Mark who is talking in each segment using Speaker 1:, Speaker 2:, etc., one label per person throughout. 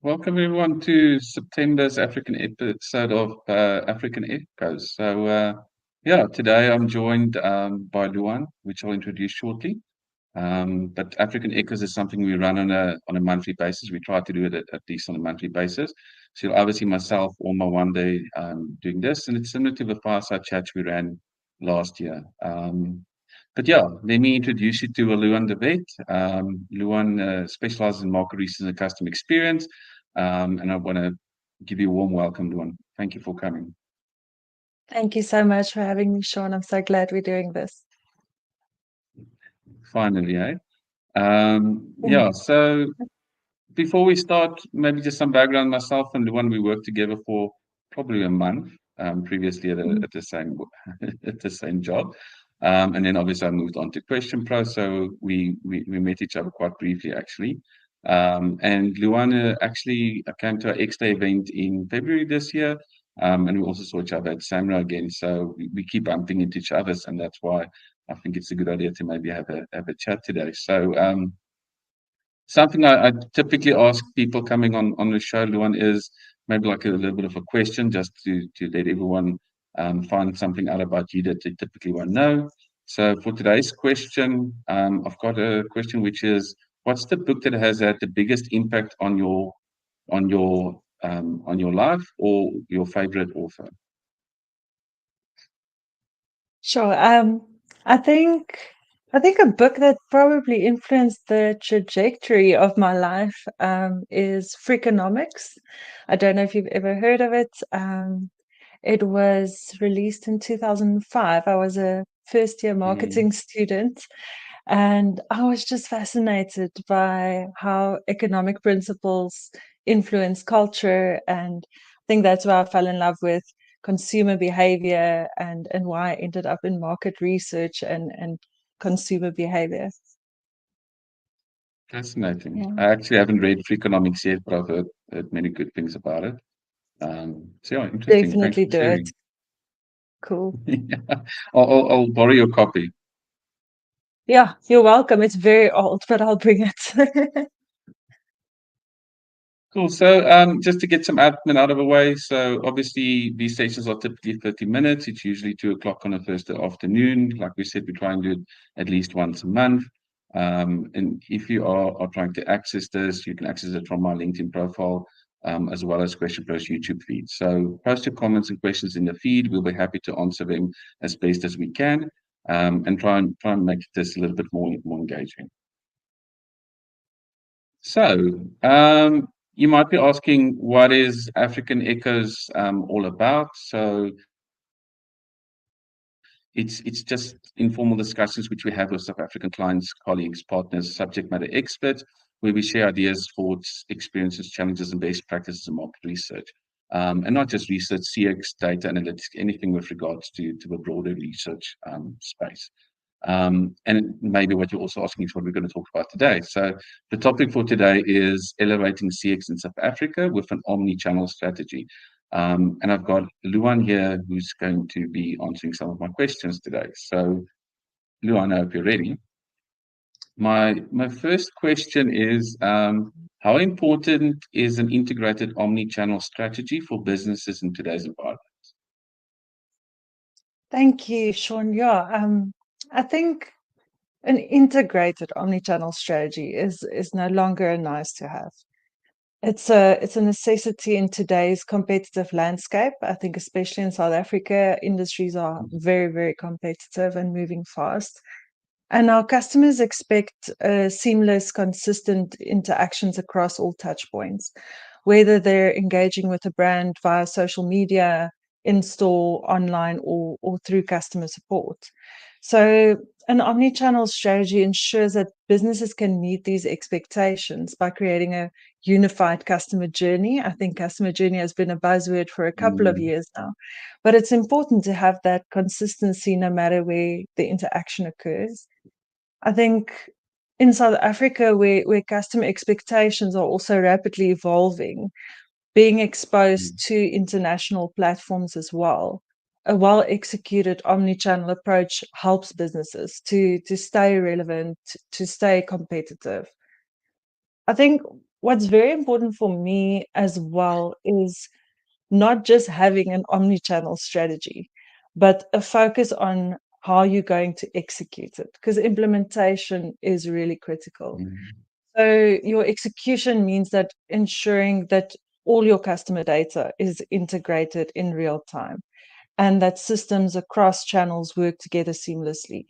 Speaker 1: Welcome everyone to September's African episode of African Echoes. Today I'm joined by Luan, which I'll introduce shortly. But African Echoes is something we run on a monthly basis. We try to do it at least on a monthly basis. So you'll either see myself or my one day doing this, and it's similar to the fireside chats we ran last year. Let me introduce you to Luan de Wet. Luan specializes in market research and customer experience. And I want to give you a warm welcome, Luan. Thank you for coming.
Speaker 2: Thank you so much for having me, Sean. I'm so glad we're doing this.
Speaker 1: Finally, eh? So before we start, maybe just some background. Myself and Luan, we worked together for probably a month previously at the same at the same job. And then obviously I moved on to Question Pro, so we met each other quite briefly actually. And Luan actually came to our X-Day event in February this year, and we also saw each other at Samra again. So we keep bumping into each other, and that's why I think it's a good idea to maybe have a chat today. So something I typically ask people coming on the show, Luan, is maybe like a little bit of a question just to let everyone find something out about you that they typically won't know. So for today's question, I've got a question which is, what's the book that has had the biggest impact on your life, or your favorite author?
Speaker 2: Sure. I think a book that probably influenced the trajectory of my life is Freakonomics. I don't know if you've ever heard of it. It was released in 2005. I was a first-year marketing student, and I was just fascinated by how economic principles influence culture. And I think that's why I fell in love with consumer behavior and why I ended up in market research and consumer behavior.
Speaker 1: Fascinating.
Speaker 2: Yeah,
Speaker 1: I actually haven't read Freakonomics yet, but I've heard many good things about it. Interesting. Thanks
Speaker 2: definitely
Speaker 1: for
Speaker 2: do it.
Speaker 1: sharing.
Speaker 2: Cool.
Speaker 1: Yeah. I'll borrow your copy.
Speaker 2: Yeah, you're welcome. It's very old, but I'll bring it.
Speaker 1: Cool. So just to get some admin out of the way, so obviously these sessions are typically 30 minutes. It's usually 2 o'clock on a Thursday afternoon. Like we said, we try and do it at least once a month. And if you are trying to access this, you can access it from my LinkedIn profile, as well as Question Pro's YouTube feed. So post your comments and questions in the feed. We'll be happy to answer them as best as we can, and try and make this a little bit more engaging. So, you might be asking, what is African Echoes all about? So, it's just informal discussions which we have with South African clients, colleagues, partners, subject matter experts, where we share ideas, thoughts, experiences, challenges, and best practices in market research. And not just research, CX, data analytics, anything with regards to a broader research space. And maybe what you're also asking is what we're going to talk about today. So the topic for today is elevating CX in South Africa with an omni-channel strategy. And I've got Luan here who's going to be answering some of my questions today. So Luan, I hope you're ready. My first question is, how important is an integrated omni-channel strategy for businesses in today's environment?
Speaker 2: Thank you, Sean. Yeah, I think an integrated omnichannel strategy is no longer a nice to have. It's a necessity in today's competitive landscape. I think especially in South Africa, industries are very, very competitive and moving fast. And our customers expect seamless, consistent interactions across all touch points, whether they're engaging with a brand via social media, in store, online, or through customer support. So, an omni-channel strategy ensures that businesses can meet these expectations by creating a unified customer journey. I think customer journey has been a buzzword for a couple of
Speaker 1: Mm,
Speaker 2: years now, but it's important to have that consistency no matter where the interaction occurs. I think in South Africa, where customer expectations are also rapidly evolving, being
Speaker 1: mm,
Speaker 2: exposed to international platforms as well, a well-executed omni-channel approach helps businesses to stay relevant, to stay competitive. I think what's very important for me as well is not just having an omni-channel strategy, but a focus on how you're going to execute it, because implementation is really critical.
Speaker 1: Mm,
Speaker 2: So your execution means that ensuring that all your customer data is integrated in real time and that systems across channels work together seamlessly.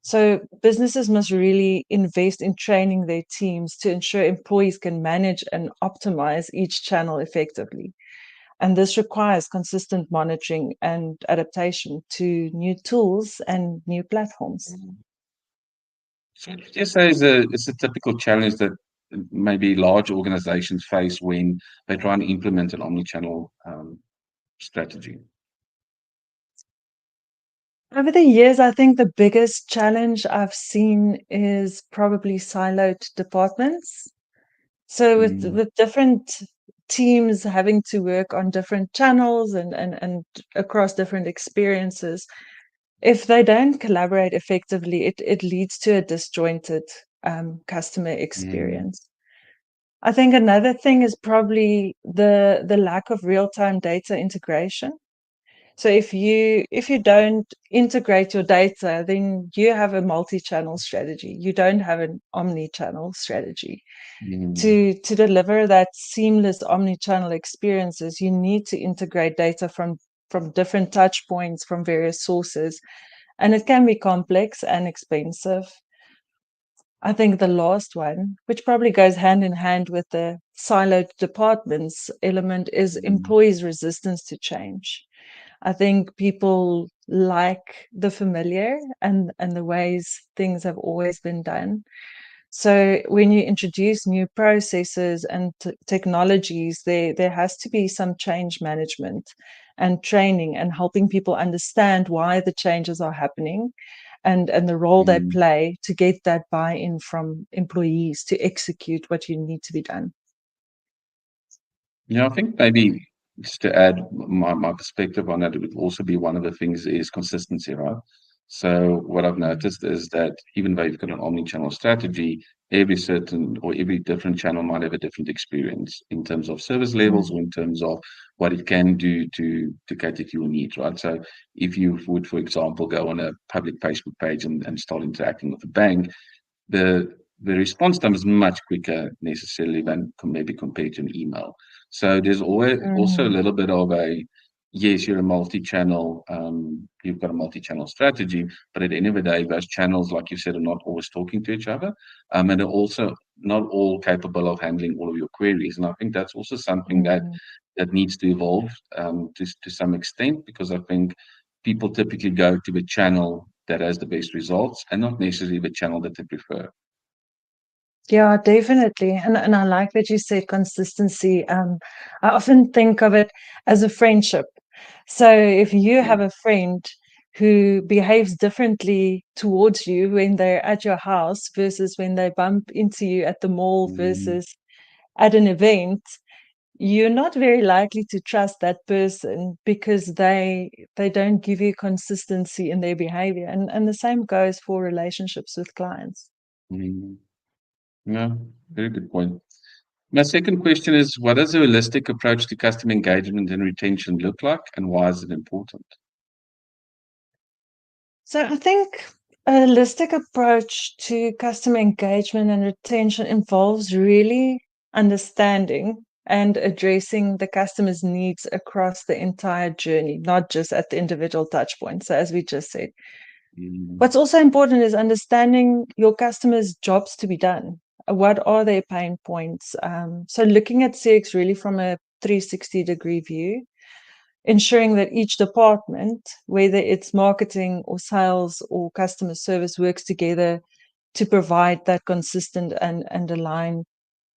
Speaker 2: So businesses must really invest in training their teams to ensure employees can manage and optimize each channel effectively. And this requires consistent monitoring and adaptation to new tools and new platforms.
Speaker 1: mm. So what would you say is it's a typical challenge that maybe large organizations face when they try and implement an omnichannel strategy?
Speaker 2: Over the years, I think the biggest challenge I've seen is probably siloed departments. So
Speaker 1: Mm,
Speaker 2: with different teams having to work on different channels and across different experiences, if they don't collaborate effectively, it leads to a disjointed customer
Speaker 1: mm,
Speaker 2: experience. I think another thing is probably the lack of real-time data integration. So if you don't integrate your data, then you have a multi-channel strategy. You don't have an omni-channel strategy.
Speaker 1: mm,
Speaker 2: To deliver that seamless omni-channel experiences, you need to integrate data from different touch points from various sources, and it can be complex and expensive. I think the last one, which probably goes hand in hand with the siloed departments element, is
Speaker 1: mm,
Speaker 2: employees' resistance to change. I think people like the familiar and the ways things have always been done. So when you introduce new processes and technologies, there has to be some change management and training and helping people understand why the changes are happening and the role they
Speaker 1: mm.
Speaker 2: play to get that buy-in from employees to execute what you need to be done.
Speaker 1: Yeah, I think maybe just to add my perspective on that, it would also be one of the things is consistency, right? So what I've
Speaker 2: Mm.
Speaker 1: noticed is that even though you've got an omni-channel strategy, every certain or every different channel might have a different experience in terms of service levels or
Speaker 2: Mm.
Speaker 1: in terms of what it can do to cater to your needs, right? So if you would, for example, go on a public Facebook page and start interacting with the bank, the the response time is much quicker necessarily than maybe compared to an email. So there's always also a
Speaker 2: Mm.
Speaker 1: little bit of a yes, you're a multi-channel, you've got a multi-channel strategy, but at the end of the day, those channels, like you said, are not always talking to each other, and they're also not all capable of handling all of your queries. And I think that's also something
Speaker 2: Mm.
Speaker 1: that needs to evolve to some extent, because I think people typically go to the channel that has the best results and not necessarily the channel that they prefer.
Speaker 2: Yeah, definitely. And I like that you said consistency. I often think of it as a friendship. So if you
Speaker 1: Yeah.
Speaker 2: have a friend who behaves differently towards you when they're at your house versus when they bump into you at the mall
Speaker 1: Mm,
Speaker 2: versus at an event, you're not very likely to trust that person because they don't give you consistency in their behavior. And the same goes for relationships with clients.
Speaker 1: mm. No, very good point. My second question is, what does a realistic approach to customer engagement and retention look like, and why is it important?
Speaker 2: So I think a holistic approach to customer engagement and retention involves really understanding and addressing the customer's needs across the entire journey, not just at the individual touch point. So as we just said,
Speaker 1: Mm,
Speaker 2: what's also important is understanding your customers' jobs to be done. What are their pain points? So looking at CX really from a 360-degree view, ensuring that each department, whether it's marketing or sales or customer service, works together to provide that consistent and aligned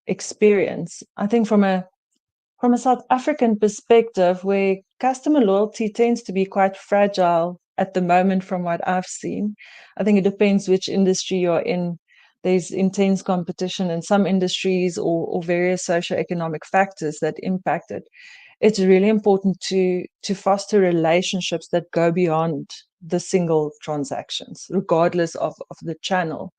Speaker 2: experience. I think from a South African perspective, where customer loyalty tends to be quite fragile at the moment, from what I've seen, I think it depends which industry you're in. There's intense competition in some industries or various socioeconomic factors that impact it. It's really important to foster relationships that go beyond the single transactions, regardless of the channel.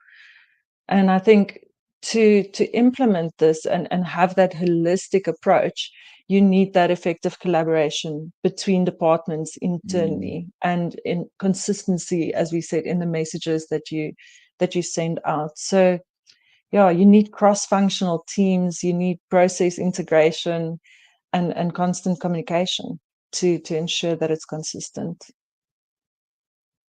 Speaker 2: And I think to implement this and have that holistic approach, you need that effective collaboration between departments internally and in consistency, as we said, in the messages that you send out. So yeah, you need cross-functional teams, you need process integration and constant communication to ensure that it's consistent.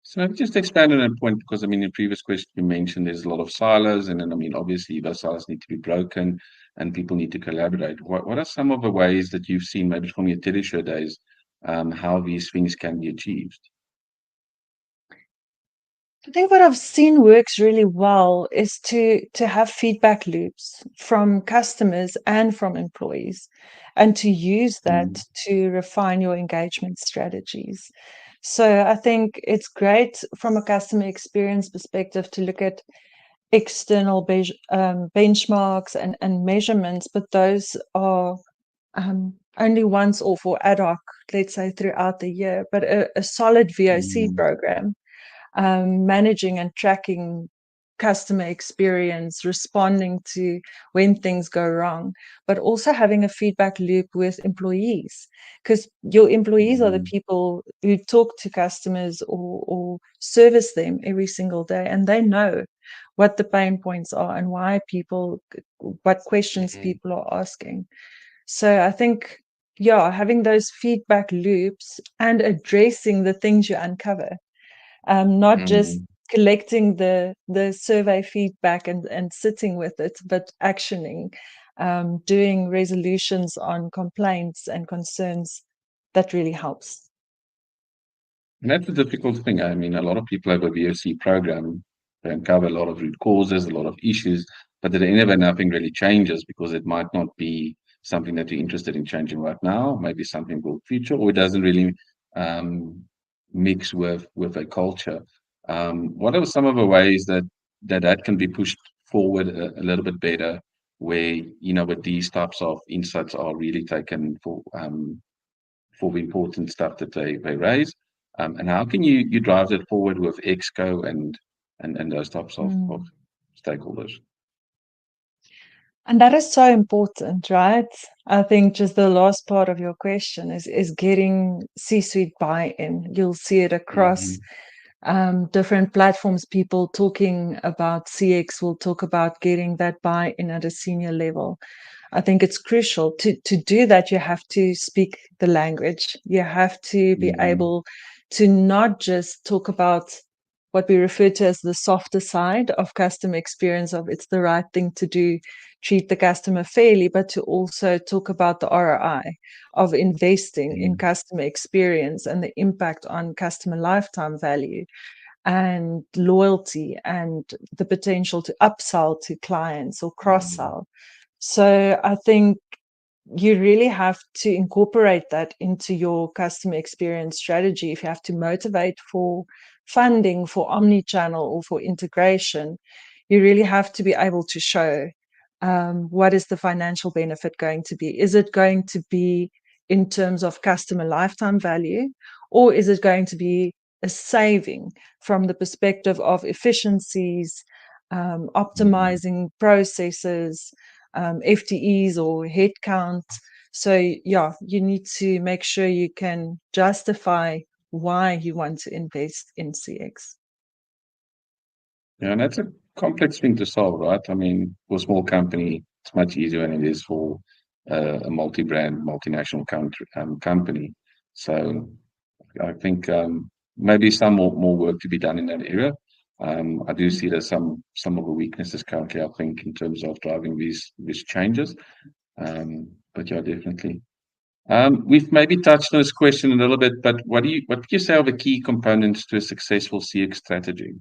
Speaker 1: So maybe just expand on that point, because I mean, in previous question you mentioned there's a lot of silos, and then I mean, obviously those silos need to be broken, and people need to collaborate. What are some of the ways that you've seen, maybe from your teleshow days, how these things can be achieved?
Speaker 2: I think what I've seen works really well is to have feedback loops from customers and from employees, and to use that
Speaker 1: Mm,
Speaker 2: to refine your engagement strategies. So I think it's great from a customer experience perspective to look at external benchmarks and measurements, but those are only once off or ad hoc, let's say throughout the year. But a solid VOC
Speaker 1: mm,
Speaker 2: program, managing and tracking customer experience, responding to when things go wrong, but also having a feedback loop with employees, because your employees are the
Speaker 1: mm,
Speaker 2: people who talk to customers or service them every single day, and they know what the pain points are and why people, what questions
Speaker 1: mm,
Speaker 2: people are asking. So I think, yeah, having those feedback loops and addressing the things you uncover, not just
Speaker 1: mm.
Speaker 2: collecting the survey feedback and sitting with it, but actioning, doing resolutions on complaints and concerns. That really helps.
Speaker 1: And that's the difficult thing. I mean, a lot of people have a VOC program, they uncover a lot of root causes, a lot of issues, but at the end of it, nothing really changes, because it might not be something that you're interested in changing right now, maybe something for the future, or it doesn't really um, mix with a culture. What are some of the ways that can be pushed forward a little bit better, where, where these types of insights are really taken for the important stuff that they raise, and how can you drive that forward with Exco and those types of
Speaker 2: Mm.
Speaker 1: stakeholders?
Speaker 2: And that is so important, right? I think just the last part of your question is getting C-suite buy-in. You'll see it across
Speaker 1: Mhm,
Speaker 2: different platforms. People talking about CX will talk about getting that buy-in at a senior level. I think it's crucial to do that. You have to speak the language. You have to be
Speaker 1: mhm,
Speaker 2: able to not just talk about what we refer to as the softer side of customer experience, of it's the right thing to do, treat the customer fairly, but to also talk about the ROI of investing in
Speaker 1: mhm,
Speaker 2: customer experience and the impact on customer lifetime value and loyalty and the potential to upsell to clients or cross
Speaker 1: mhm,
Speaker 2: sell. So I think you really have to incorporate that into your customer experience strategy. If you have to motivate for funding, for omnichannel, or for integration, you really have to be able to show what is the financial benefit going to be. Is it going to be in terms of customer lifetime value, or is it going to be a saving from the perspective of efficiencies,
Speaker 1: mhm.
Speaker 2: optimizing processes, FTEs or headcount? So yeah, you need to make sure you can justify why you want to invest in CX.
Speaker 1: Yeah, and that's a complex thing to solve, right? I mean, for a small company, it's much easier than it is for a multi-brand, multinational company. So I think maybe some more work to be done in that area. I do see there's some of the weaknesses currently, I think, in terms of driving these changes. But yeah, definitely. We've maybe touched on this question a little bit, but what would you say are the key components to a successful CX strategy?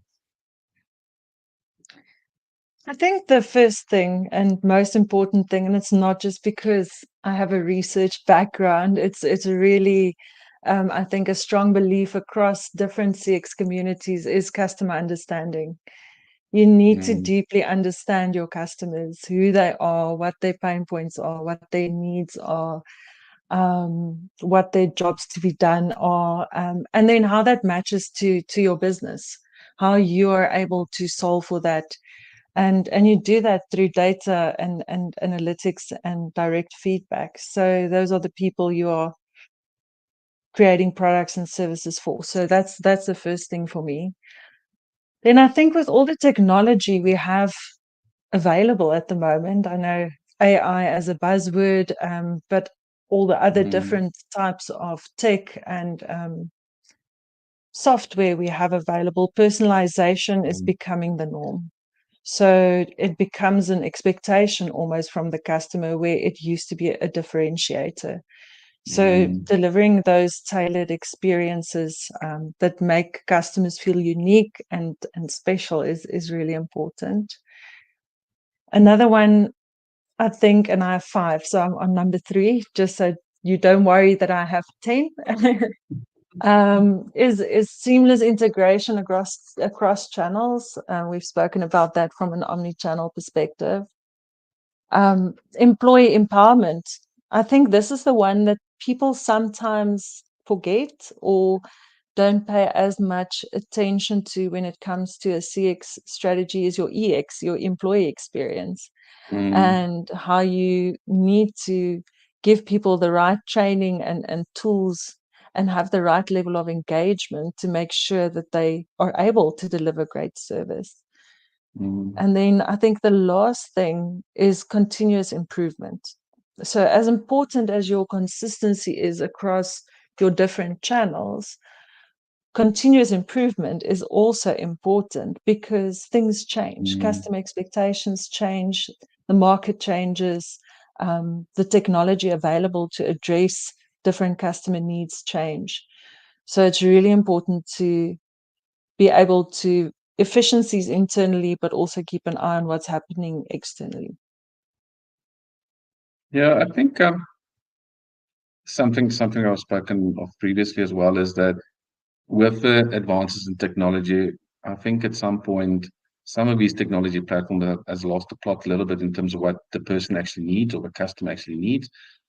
Speaker 2: I think the first thing and most important thing, and it's not just because I have a research background, it's really I think a strong belief across different CX communities is customer understanding. You need to
Speaker 1: Mm,
Speaker 2: deeply understand your customers, who they are, what their pain points are, what their needs are, what their jobs to be done are, and then how that matches to your business, how you are able to solve for that, and you do that through data and analytics and direct feedback. So those are the people you are creating products and services for. So that's the first thing for me. Then I think with all the technology we have available at the moment, I know AI as a buzzword, but all the other
Speaker 1: mm,
Speaker 2: different types of tech and software we have available, personalization is
Speaker 1: mm,
Speaker 2: becoming the norm. So it becomes an expectation almost from the customer where it used to be a differentiator. So
Speaker 1: mm,
Speaker 2: delivering those tailored experiences that make customers feel unique and special is really important. Another one, I think, and I have five, so I'm on number three, just so you don't worry that I have 10. Is seamless integration across channels. We've spoken about that from an omni-channel perspective. Employee empowerment. I think this is the one that people sometimes forget or don't pay as much attention to when it comes to a CX strategy is your EX, your employee experience,
Speaker 1: mm,
Speaker 2: and how you need to give people the right training and tools and have the right level of engagement to make sure that they are able to deliver great service.
Speaker 1: mm.
Speaker 2: And then I think the last thing is continuous improvement. So, as important as your consistency is across your different channels, continuous improvement is also important because things change,
Speaker 1: Mm,
Speaker 2: customer expectations change, the market changes, the technology available to address different customer needs change. So, it's really important to be able to efficiencies internally, but also keep an eye on what's happening externally.
Speaker 1: yeah, I think something I've spoken of previously as well is that with the advances in technology, I think at some point some of these technology platforms has lost the plot a little bit in terms of what the person actually needs or the customer actually needs.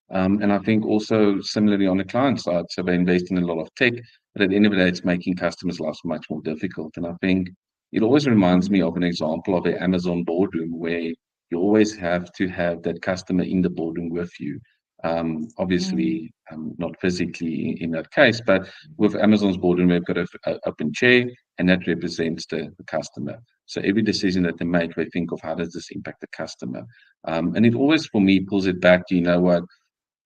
Speaker 1: And I think also similarly on the client side, so they invest in a lot of tech, but at the end of the day, it's making customers' lives much more difficult. And I think it always reminds me of an example of the Amazon boardroom where you always have to have that customer in the boardroom with you.
Speaker 2: Mm,
Speaker 1: Obviously, not physically in that case, but with Amazon's boardroom, they've got a open chair, and that represents the customer. So every decision that they make, they think of how does this impact the customer. And it always, for me, pulls it back to, you know what,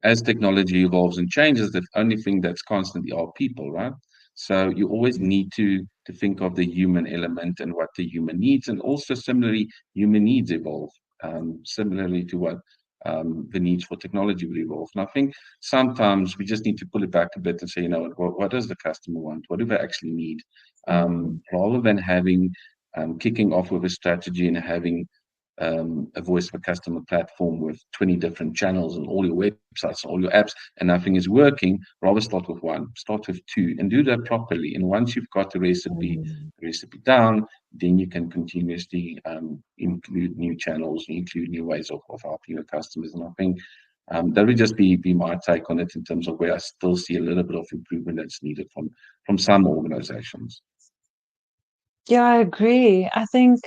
Speaker 1: as technology evolves and changes, the only thing that's constantly are people, right? So you always
Speaker 2: mm,
Speaker 1: need to think of the human element and what the human needs, and also similarly, human needs evolve similarly to what the needs for technology will evolve. And I think sometimes we just need to pull it back a bit and say, you know, what does the customer want? What do they actually need?
Speaker 2: mm,
Speaker 1: Rather than having kicking off with a strategy and having a voice for customer platform with 20 different channels and all your websites, all your apps, and nothing is working, rather start with one, start with two, and do that properly. And once you've got
Speaker 2: mm.
Speaker 1: the recipe down, then you can continuously include new channels, include new ways of helping your customers. And I think that would just be my take on it in terms of where I still see a little bit of improvement that's needed from some organizations.
Speaker 2: Yeah, I agree. I think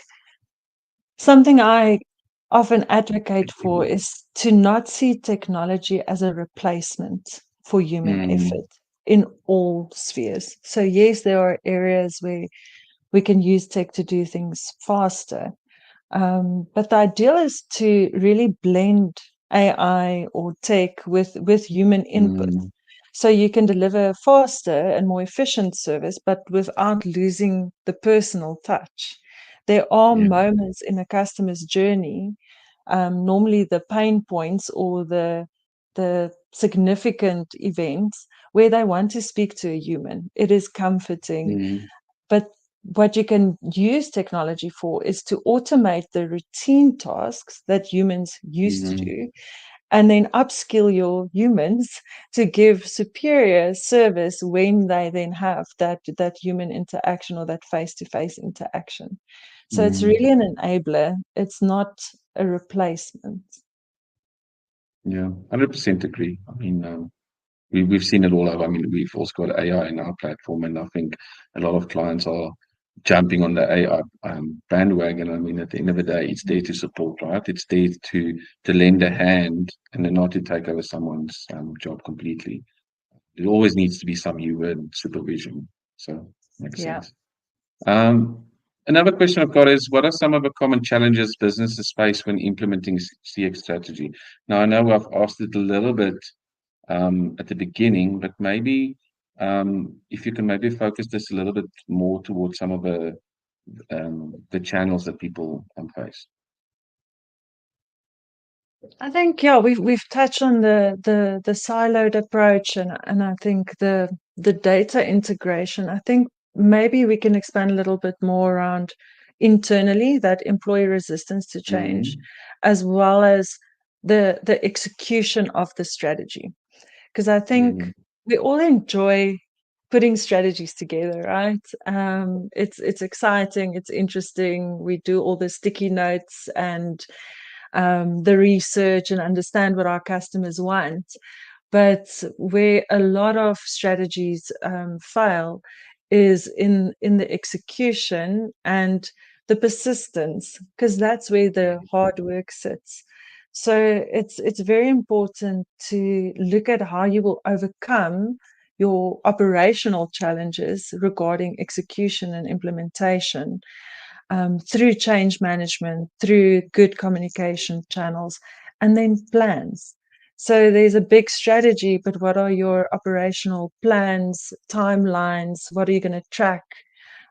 Speaker 2: something I often advocate for is to not see technology as a replacement for human
Speaker 1: Mm,
Speaker 2: effort in all spheres. So, yes, there are areas where we can use tech to do things faster. But the ideal is to really blend AI or tech with human input.
Speaker 1: mm,
Speaker 2: So you can deliver faster and more efficient service, but without losing the personal touch. There are
Speaker 1: yeah.
Speaker 2: moments in a customer's journey, normally the pain points or the significant events where they want to speak to a human. It is comforting,
Speaker 1: Mm,
Speaker 2: but what you can use technology for is to automate the routine tasks that humans used to
Speaker 1: mm,
Speaker 2: do and then upskill your humans to give superior service when they then have that human interaction or that face-to-face interaction. So it's
Speaker 1: mm.
Speaker 2: really an enabler. It's not a replacement.
Speaker 1: Yeah, 100% agree. I mean, we've seen it all over. I mean, we've also got AI in our platform, and I think a lot of clients are jumping on the AI bandwagon. I mean, at the end of the day, it's there to support, right? It's there to lend a hand and then not to take over someone's job completely. There always needs to be some human supervision. So makes
Speaker 2: Yeah.
Speaker 1: sense. Um, Another question I've got is, what are some of the common challenges businesses face when implementing CX strategy? Now, I know I've asked it a little bit at the beginning, but maybe if you can maybe focus this a little bit more towards some of the channels that people face.
Speaker 2: I think yeah, we've touched on the siloed approach and I think the data integration. I think maybe we can expand a little bit more around internally that employee resistance to change,
Speaker 1: Mm,
Speaker 2: as well as the execution of the strategy. Because I think
Speaker 1: mm,
Speaker 2: we all enjoy putting strategies together, right? It's exciting, it's interesting. We do all the sticky notes and the research and understand what our customers want. But where a lot of strategies fail is in the execution and the persistence, because that's where the hard work sits. So it's very important to look at how you will overcome your operational challenges regarding execution and implementation through change management, through good communication channels, and then plans. So there's a big strategy, but what are your operational plans, timelines? What are you going to track?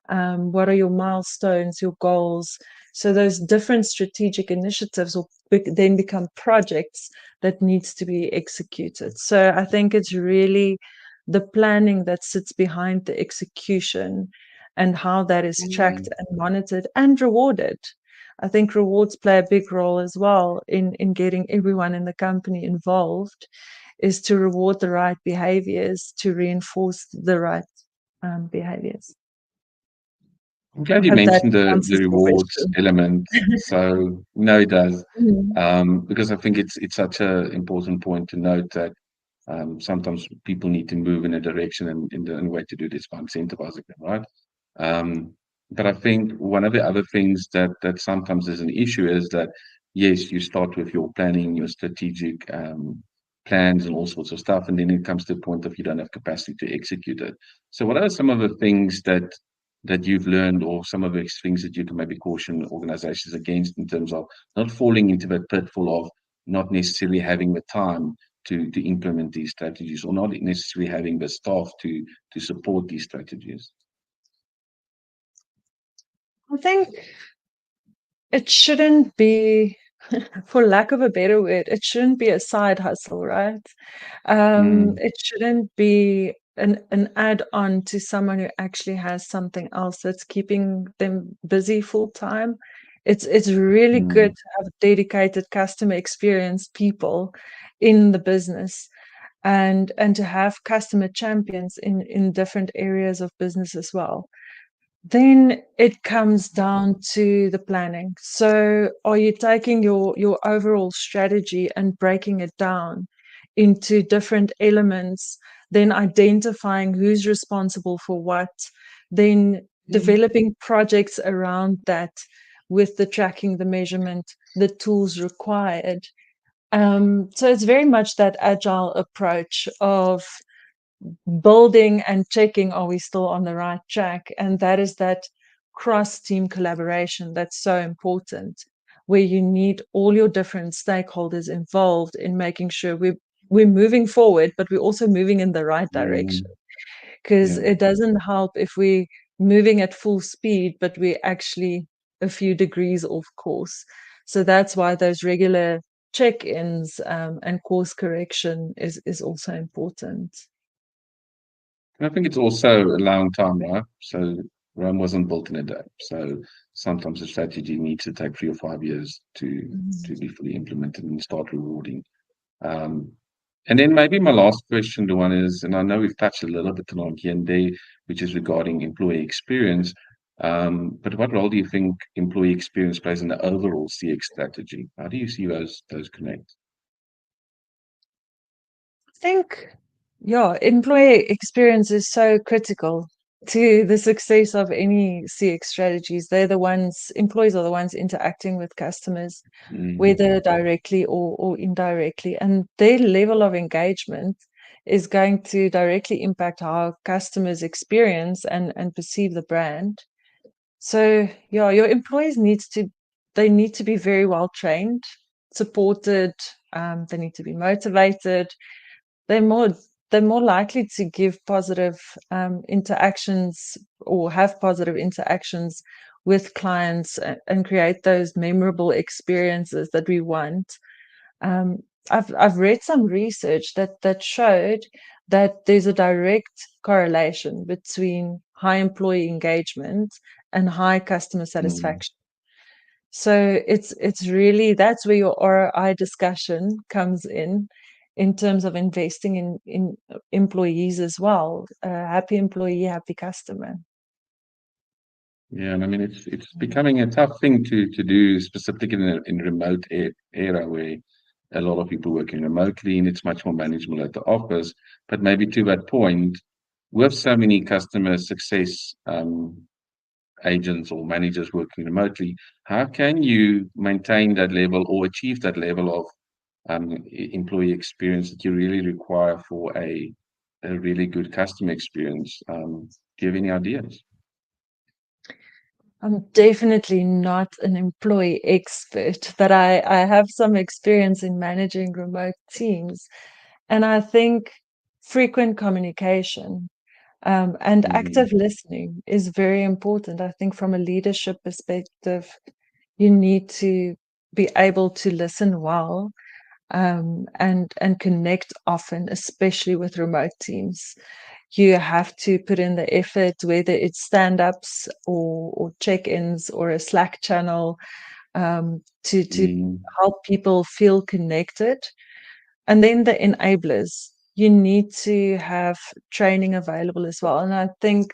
Speaker 2: What are your milestones, your goals? So those different strategic initiatives will then become projects that needs to be executed. So I think it's really the planning that sits behind the execution and how that is tracked
Speaker 1: mm.
Speaker 2: and monitored and rewarded. I think rewards play a big role as well in getting everyone in the company involved, is to reward the right behaviors, to reinforce the right behaviors.
Speaker 1: I'm glad
Speaker 2: I
Speaker 1: you
Speaker 2: hope that
Speaker 1: mentioned the
Speaker 2: answers your
Speaker 1: rewards
Speaker 2: question.
Speaker 1: element. So no, it does,
Speaker 2: Mhm.
Speaker 1: because I think it's such a important point to note that sometimes people need to move in a direction, and the way to do this by incentivizing them, right? Um, but I think one of the other things that sometimes is an issue is that yes, you start with your planning, your strategic plans, and all sorts of stuff, and then it comes to a point of you don't have capacity to execute it. So, what are some of the things that you've learned, or some of the things that you can maybe caution organizations against in terms of not falling into that pitfall of not necessarily having the time to implement these strategies, or not necessarily having the staff to support these strategies?
Speaker 2: I think it shouldn't be, for lack of a better word, it shouldn't be a side hustle, right?
Speaker 1: Mm,
Speaker 2: It shouldn't be an add-on to someone who actually has something else that's keeping them busy full time. It's really good
Speaker 1: mm,
Speaker 2: to have dedicated customer experience people in the business and to have customer champions in different areas of business as well. Then it comes down to the planning. So are you taking your overall strategy and breaking it down into different elements, then identifying who's responsible for what, then developing projects around that with the tracking, the measurement, the tools required. So it's very much that agile approach of building and checking, are we still on the right track? And that is that cross team collaboration that's so important, where you need all your different stakeholders involved in making sure we're moving forward, but we're also moving in the right
Speaker 1: mm,
Speaker 2: direction. Because
Speaker 1: yeah.
Speaker 2: it doesn't help if we're moving at full speed, but we're actually a few degrees off course. So that's why those regular check-ins and course correction is also important.
Speaker 1: And I think it's also a long time, right? So Rome wasn't built in a day. So sometimes a strategy needs to take 3 or 5 years to
Speaker 2: Mhm.
Speaker 1: be fully implemented and start rewarding. Um, and then maybe my last question, the one is, and I know we've touched a little bit on here and there, which is regarding employee experience. But what role do you think employee experience plays in the overall CX strategy? How do you see those connect?
Speaker 2: Think, yeah, employee experience is so critical. to the success of any CX strategies. Employees are the ones interacting with customers, whether directly or indirectly. And their level of engagement is going to directly impact how customers experience and perceive the brand. So yeah, your employees they need to be very well trained, supported, they need to be motivated. They're more they're more likely to give positive interactions or have positive interactions with clients and create those memorable experiences that we want. Um, I've read some research that showed that there's a direct correlation between high employee engagement and high customer satisfaction. So it's really that's where your ROI discussion comes in terms of investing in employees as well. Happy employee, happy customer.
Speaker 1: Yeah, and I mean it's becoming a tough thing to do, specifically in remote era where a lot of people working remotely, and it's much more manageable at the office. But maybe to that point, with so many customer success agents or managers working remotely, how can you maintain that level or achieve that level of employee experience that you really require for a really good customer experience? Do you have any ideas?
Speaker 2: I'm definitely not an employee expert, but I have some experience in managing remote teams. And I think frequent communication and active listening is very important. I think from a leadership perspective, you need to be able to listen well and connect often, especially with remote teams. You have to put in the effort, whether it's stand-ups or check-ins or a Slack channel, to help people feel connected. And then the enablers, you need to have training available as well. And I think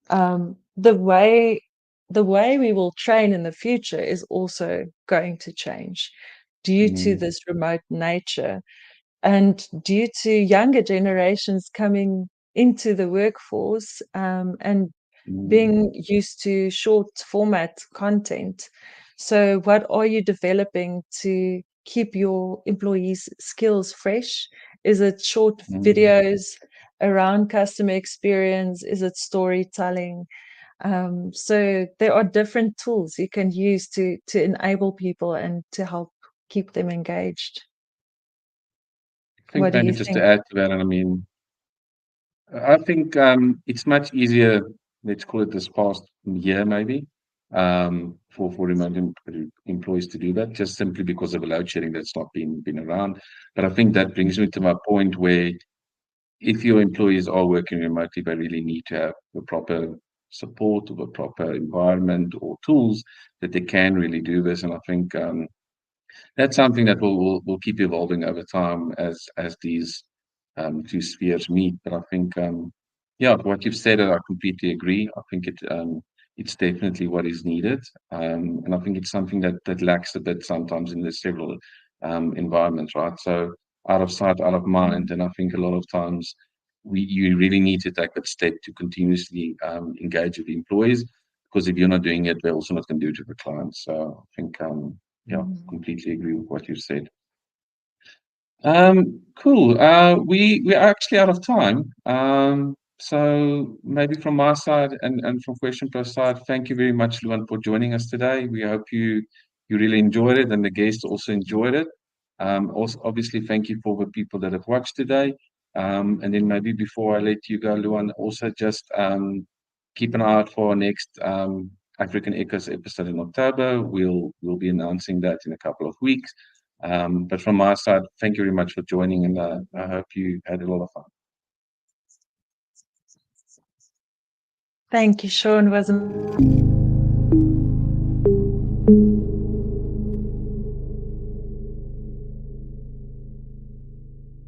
Speaker 2: the way we will train in the future is also going to change due to this remote nature. And due to younger generations coming into the workforce and being used to short format content. So, what are you developing to keep your employees' skills fresh? Is it short videos around customer experience? Is it storytelling? So, there are different tools you can use to enable people and to help keep them engaged.
Speaker 1: I
Speaker 2: What
Speaker 1: think
Speaker 2: do
Speaker 1: maybe
Speaker 2: you
Speaker 1: just to
Speaker 2: think?
Speaker 1: add to that, and I mean, I think it's much easier, let's call it this past year maybe, for remote employees to do that, just simply because of a load shedding that's not been around. But I think that brings me to my point where if your employees are working remotely, they really need to have the proper support or the proper environment or tools that they can really do this. And I think that's something that will keep evolving over time as these two spheres meet. But I think, yeah, what you've said, I completely agree. I think it's definitely what is needed, and I think it's something that lacks a bit sometimes in the several environments, right? So out of sight, out of mind, and I think a lot of times you really need to take that step to continuously engage with the employees, because if you're not doing it, they're also not going to do it to the clients. So I think, yeah, completely agree with what you've said. Cool. We're actually out of time. So maybe from my side and from Question Plus side, thank you very much, Luan, for joining us today. We hope you really enjoyed it and the guests also enjoyed it. Also, obviously, thank you for the people that have watched today. And then maybe before I let you go, Luan, also just keep an eye out for our next African Echoes episode in October. We'll be announcing that in a couple of weeks. But from my side, thank you very much for joining, and I hope you had a lot of fun.
Speaker 2: Thank you, Sean. It was